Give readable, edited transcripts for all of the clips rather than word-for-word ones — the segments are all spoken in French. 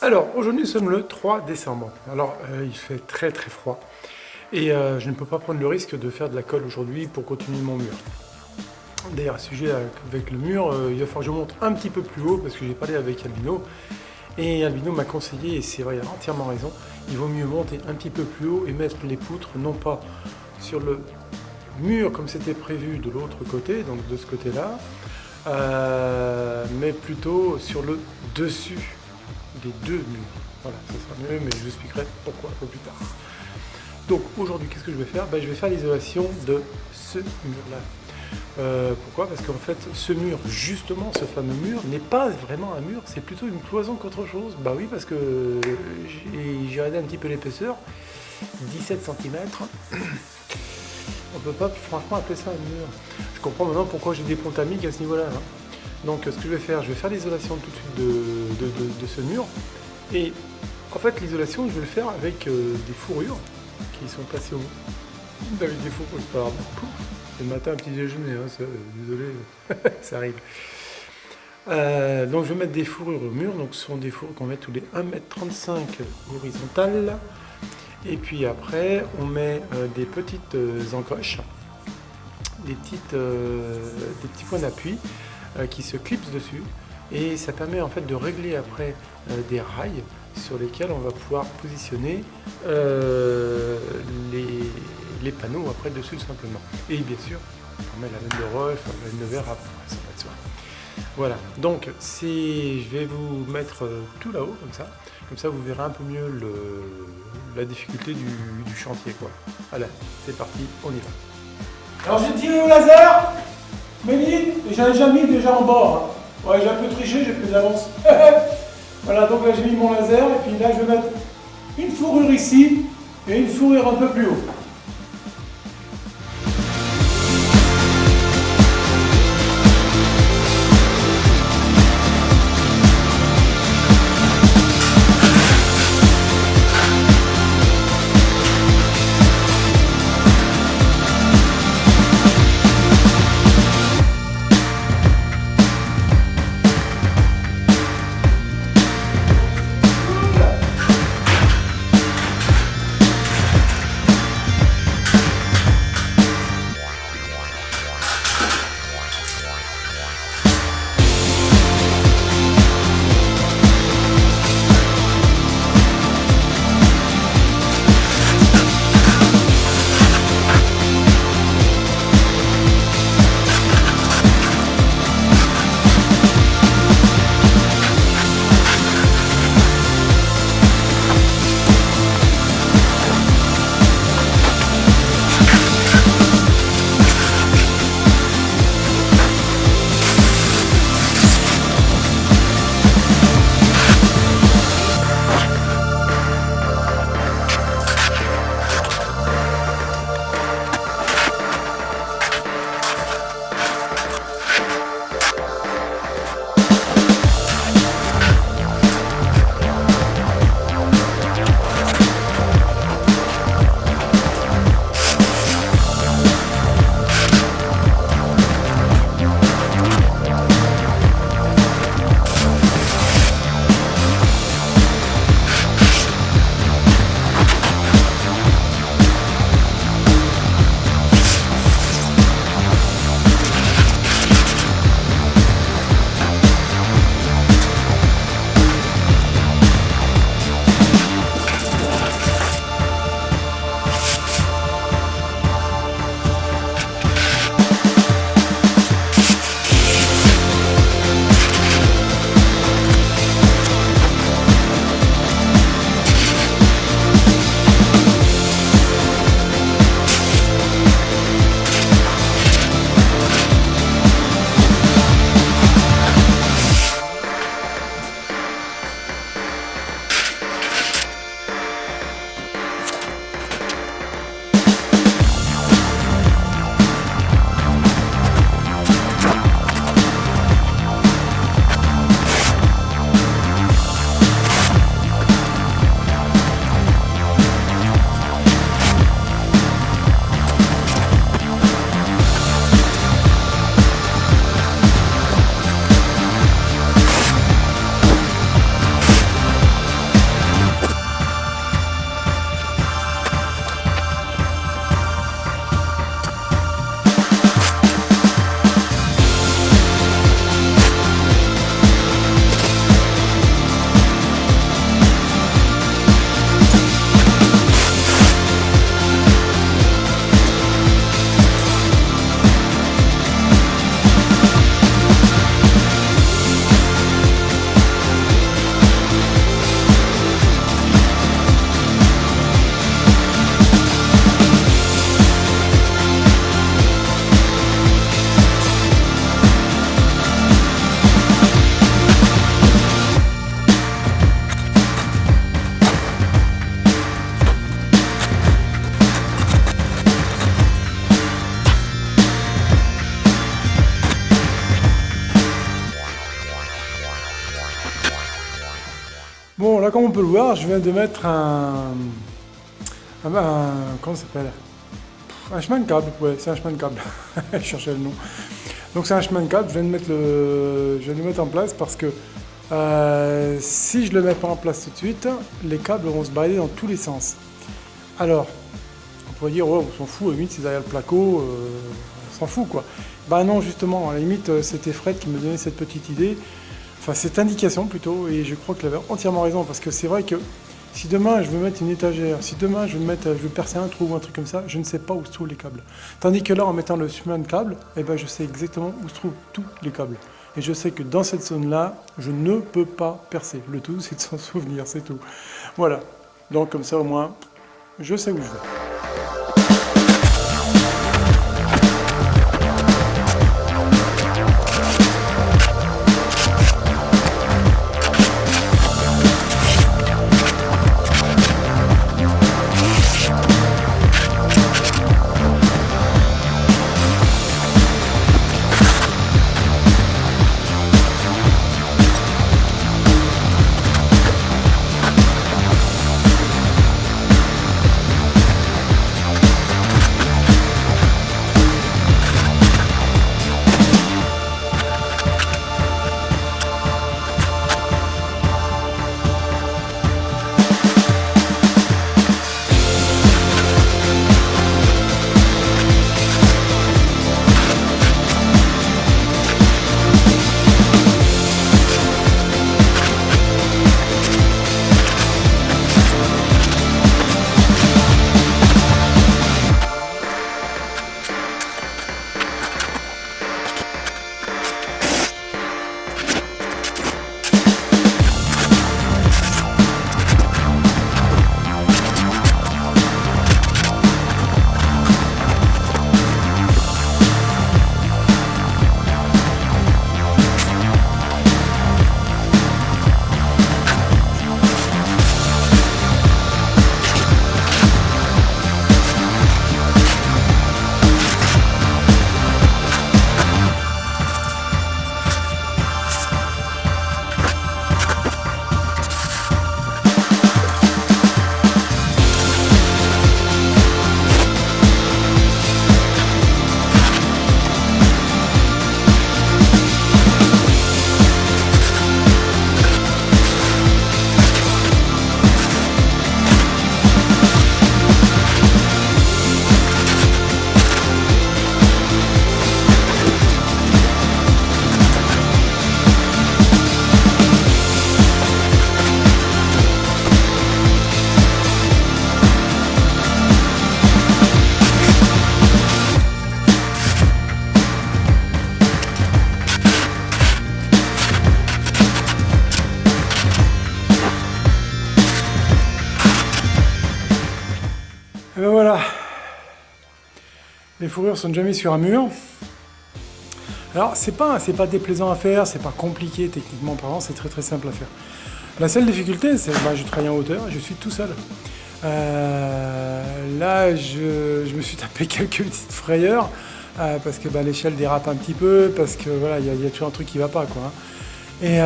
Alors, aujourd'hui nous sommes le 3 décembre. Alors, il fait très très froid et je ne peux pas prendre le risque de faire de la colle aujourd'hui pour continuer mon mur. D'ailleurs, à ce sujet avec le mur, il va falloir que je monte un petit peu plus haut parce que j'ai parlé avec Albino et Albino m'a conseillé, et c'est vrai, il a entièrement raison, il vaut mieux monter un petit peu plus haut et mettre les poutres non pas sur le mur comme c'était prévu de l'autre côté, donc de ce côté-là, mais plutôt sur le dessus des deux murs. Voilà, ça sera mieux, mais je vous expliquerai pourquoi un peu plus tard. Donc aujourd'hui, qu'est-ce que je vais faire? Je vais faire l'isolation de ce mur-là. Pourquoi? Parce qu'en fait, ce mur, justement, ce fameux mur, n'est pas vraiment un mur, c'est plutôt une cloison qu'autre chose. Bah oui, parce que j'ai regardé un petit peu l'épaisseur, 17 cm. On peut pas franchement appeler ça un mur. Je comprends maintenant pourquoi j'ai des ponts tamiques à ce niveau-là. Hein. Donc ce que je vais faire l'isolation tout de suite de ce mur. Et en fait, l'isolation, je vais le faire avec des fourrures qui sont placées au mur. Avec des fourrures, pardon. C'est le matin, un petit déjeuner, hein, désolé, ça arrive. Donc je vais mettre des fourrures au mur. Donc ce sont des fourrures qu'on met tous les 1,35 m horizontales. Et puis après, on met des petites encoches, des petits points d'appui qui se clipsent dessus. Et ça permet en fait de régler après des rails sur lesquels on va pouvoir positionner les panneaux après dessus tout simplement. Et bien sûr, on met la laine de Rolf, la laine de verre après, ça va de soi. Voilà, donc je vais vous mettre tout là-haut comme ça vous verrez un peu mieux la difficulté du chantier quoi. Voilà, c'est parti, on y va. Alors j'ai tiré au laser, Méline, et j'avais déjà mis déjà en bord. Hein. Ouais, j'ai un peu triché, j'ai pris de l'avance. Voilà, donc là j'ai mis mon laser, et puis là je vais mettre une fourrure ici, et une fourrure un peu plus haut. Bon, là, comme on peut le voir, je viens de mettre comment ça s'appelle? Un chemin de câble, ouais, c'est un chemin de câble. Je cherchais le nom. Donc c'est un chemin de câble, je viens de le mettre en place parce que si je le mets pas en place tout de suite, les câbles vont se balader dans tous les sens. Alors, on pourrait dire, oh, on s'en fout, à la limite, c'est derrière le placo, on s'en fout, quoi. Bah non, justement, à la limite, c'était Fred qui me donnait cette petite idée, enfin cette indication plutôt, et je crois qu'il avait entièrement raison, parce que c'est vrai que si demain je veux mettre une étagère, si demain je veux percer un trou ou un truc comme ça, je ne sais pas où se trouvent les câbles. Tandis que là, en mettant le chemin de câble, eh ben, je sais exactement où se trouvent tous les câbles. Et je sais que dans cette zone-là, je ne peux pas percer. Le tout, c'est de s'en souvenir, c'est tout. Voilà. Donc comme ça, au moins, je sais où je vais. Et ben voilà, les fourrures sont déjà mises sur un mur. Alors c'est pas déplaisant à faire, c'est pas compliqué techniquement parlant, c'est très très simple à faire. La seule difficulté, c'est que je travaille en hauteur, je suis tout seul. Là, je me suis tapé quelques petites frayeurs parce que l'échelle dérape un petit peu, parce que voilà, il y a toujours un truc qui va pas, quoi. Et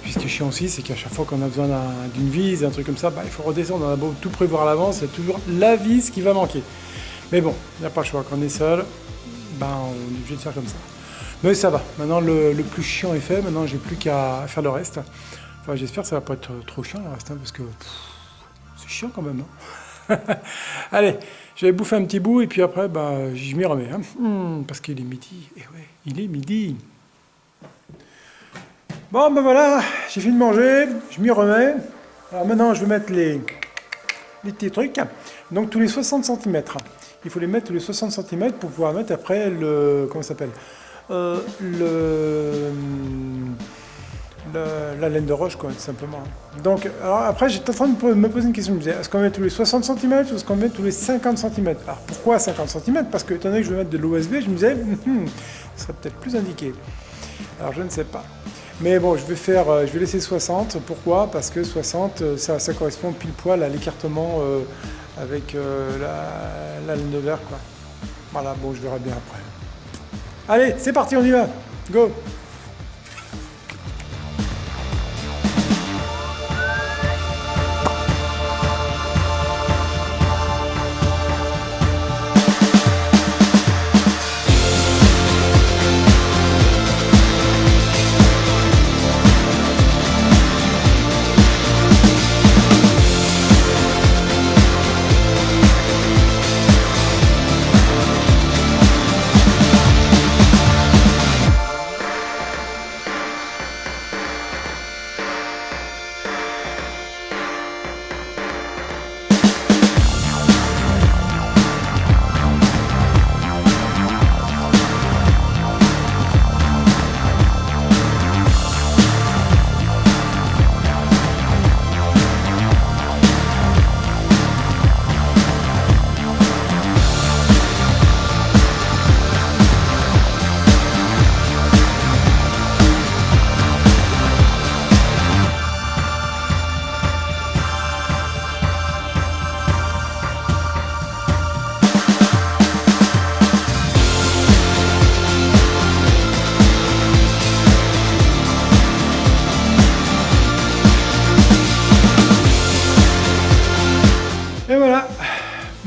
puis ce qui est chiant aussi, c'est qu'à chaque fois qu'on a besoin d'une vis, un truc comme ça, il faut redescendre, on a beau tout prévoir à l'avance, il y a toujours la vis qui va manquer. Mais bon, il n'y a pas le choix, quand on est seul, on est obligé de faire comme ça. Mais ça va, maintenant le plus chiant est fait, maintenant j'ai plus qu'à faire le reste. Enfin, j'espère que ça va pas être trop chiant le reste, parce que c'est chiant quand même. Allez, je vais bouffer un petit bout et puis après, je m'y remets. Parce qu'il est midi. Et ouais, il est midi. Bon, voilà, j'ai fini de manger, je m'y remets. Alors maintenant, je vais mettre les petits trucs. Donc tous les 60 cm. Il faut les mettre tous les 60 cm pour pouvoir mettre après comment ça s'appelle la laine de roche, quoi, tout simplement. Donc, alors après, j'étais en train de me poser une question. Je me disais, est-ce qu'on met tous les 60 cm ou est-ce qu'on met tous les 50 cm? Alors pourquoi 50 cm? Parce que étant donné que je vais mettre de l'OSB, je me disais, ce serait peut-être plus indiqué. Alors je ne sais pas. Mais bon, je vais laisser 60. Pourquoi? Parce que 60, ça correspond pile poil à l'écartement avec la laine de verre, quoi. Voilà, bon, je verrai bien après. Allez, c'est parti, on y va. Go!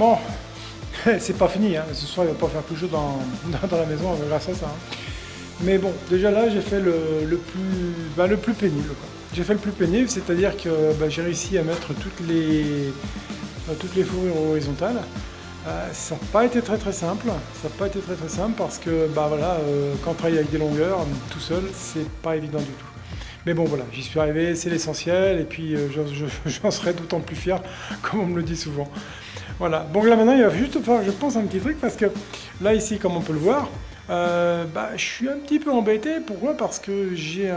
Bon, c'est pas fini, hein. Ce soir il va pas faire plus chaud dans la maison grâce à ça. Hein. Mais bon, déjà là j'ai fait le plus pénible, quoi. J'ai fait le plus pénible, c'est-à-dire que j'ai réussi à mettre toutes les fourrures horizontales. Ça n'a pas été très très simple. Ça n'a pas été très très simple parce que quand on travaille avec des longueurs tout seul, c'est pas évident du tout. Mais bon voilà, j'y suis arrivé, c'est l'essentiel, et puis j'en serai d'autant plus fier, comme on me le dit souvent. Voilà, donc là maintenant il va juste faire, je pense, un petit truc, parce que là ici, comme on peut le voir, je suis un petit peu embêté. Pourquoi? Parce que j'ai une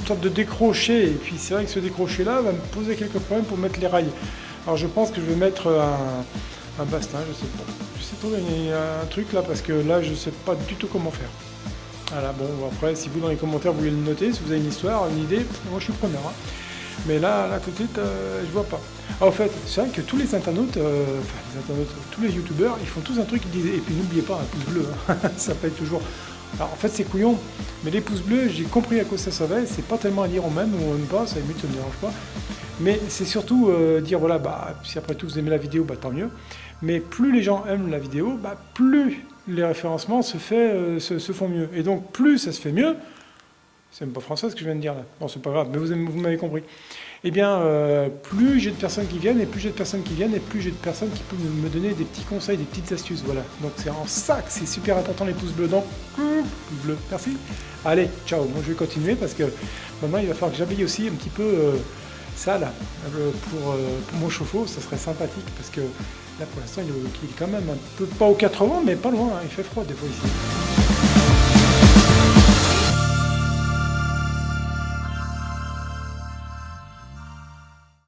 sorte de décroché, et puis c'est vrai que ce décroché là va me poser quelques problèmes pour mettre les rails. Alors je pense que je vais mettre un bastin, je sais pas. Je sais pas, il y a un truc là, parce que là je sais pas du tout comment faire. Voilà, bon, après, si vous dans les commentaires vous voulez le noter, si vous avez une histoire, une idée, moi je suis preneur. Hein. Mais là tout de suite, je vois pas. Ah, en fait, c'est vrai que tous les internautes, tous les youtubeurs, ils font tous un truc, ils disent, et puis n'oubliez pas un pouce bleu, hein. Ça paye toujours. Alors en fait c'est couillon, mais les pouces bleus, j'ai compris à quoi ça servait, c'est pas tellement à dire on m'aime ou on n'aime pas, ça limite ça me dérange pas. Mais c'est surtout dire voilà, si après tout vous aimez la vidéo, tant mieux. Mais plus les gens aiment la vidéo, plus les référencements se font mieux. Et donc plus ça se fait mieux, c'est même pas français ce que je viens de dire là, bon c'est pas grave, mais vous m'avez compris. Eh bien, plus j'ai de personnes qui viennent, et plus j'ai de personnes qui viennent, et plus j'ai de personnes qui peuvent me donner des petits conseils, des petites astuces, voilà. Donc c'est en ça que c'est super important les pouces bleus, donc pouce bleu, merci. Allez, ciao, moi je vais continuer parce que maintenant il va falloir que j'habille aussi un petit peu ça là, pour mon chauffe-eau, ça serait sympathique, parce que là pour l'instant il est quand même un peu, pas aux 80, mais pas loin, hein, il fait froid des fois ici.